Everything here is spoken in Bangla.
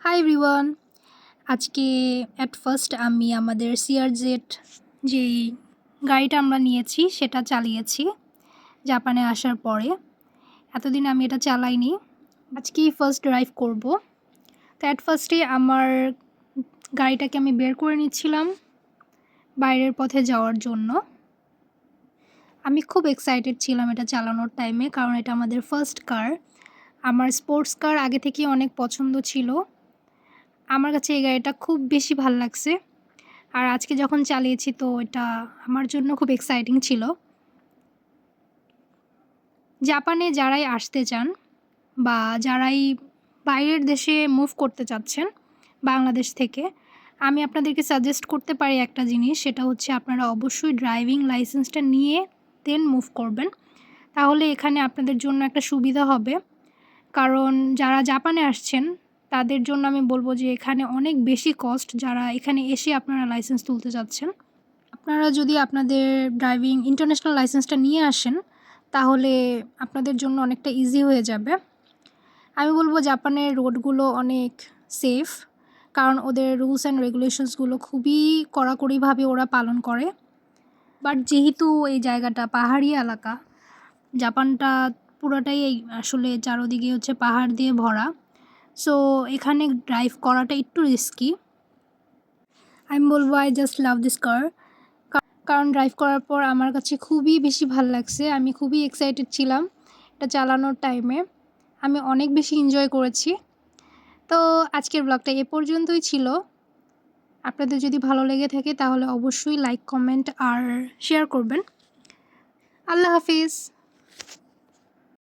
Hi everyone. আজকে অ্যাট ফার্স্ট আমি আমাদের সিআরজেড যেই গাড়িটা আমরা নিয়েছি সেটা চালিয়েছি জাপানে আসার পরে। এতদিন আমি এটা চালাইনি, আজকেই ফার্স্ট ড্রাইভ করব। তো অ্যাট ফার্স্টে আমার গাড়িটাকে আমি বের করে নিচ্ছিলাম বাইরের পথে যাওয়ার জন্য। আমি খুব এক্সাইটেড ছিলাম এটা চালানোর টাইমে, কারণ এটা আমাদের ফার্স্ট কার। আমার স্পোর্টস কার আগে থেকেই অনেক পছন্দ ছিল। আমার কাছে এই গাড়িটা খুব বেশি ভাল লাগছে, আর আজকে যখন চালিয়েছি তো এটা আমার জন্য খুব এক্সাইটিং ছিল। জাপানে যারাই আসতে চান বা যারাই বাইরের দেশে মুভ করতে চাচ্ছেন বাংলাদেশ থেকে, আমি আপনাদেরকে সাজেস্ট করতে পারি একটা জিনিস, সেটা হচ্ছে আপনারা অবশ্যই ড্রাইভিং লাইসেন্সটা নিয়ে দেন মুভ করবেন। তাহলে এখানে আপনাদের জন্য একটা সুবিধা হবে, কারণ যারা জাপানে আসছেন তাদের জন্য আমি বলবো যে এখানে অনেক বেশি কস্ট, যারা এখানে এসে আপনারা লাইসেন্স তুলতে যাচ্ছেন। আপনারা যদি আপনাদের ড্রাইভিং ইন্টারন্যাশনাল লাইসেন্সটা নিয়ে আসেন তাহলে আপনাদের জন্য অনেকটা ইজি হয়ে যাবে। আমি বলবো জাপানের রোডগুলো অনেক সেফ, কারণ ওদের রুলস অ্যান্ড রেগুলেশনসগুলো খুবই কড়াকড়িভাবে ওরা পালন করে। বাট যেহেতু এই জায়গাটা পাহাড়ি এলাকা, জাপানটা পুরোটাই আসলে চারোদিকে হচ্ছে পাহাড় দিয়ে ভরা, সো এখানে ড্রাইভ করাটা একটু রিস্কি। আমি বলবো আই জাস্ট লাভ দিস কার, কারণ ড্রাইভ করার পর আমার কাছে খুবই বেশি ভাল লাগছে। আমি খুবই এক্সাইটেড ছিলাম এটা চালানোর টাইমে, আমি অনেক বেশি এনজয় করেছি। তো আজকের ব্লগটা এ পর্যন্তই ছিল। আপনাদের যদি ভালো লেগে থাকে তাহলে অবশ্যই লাইক, কমেন্ট আর শেয়ার করবেন। আল্লাহ হাফিজ।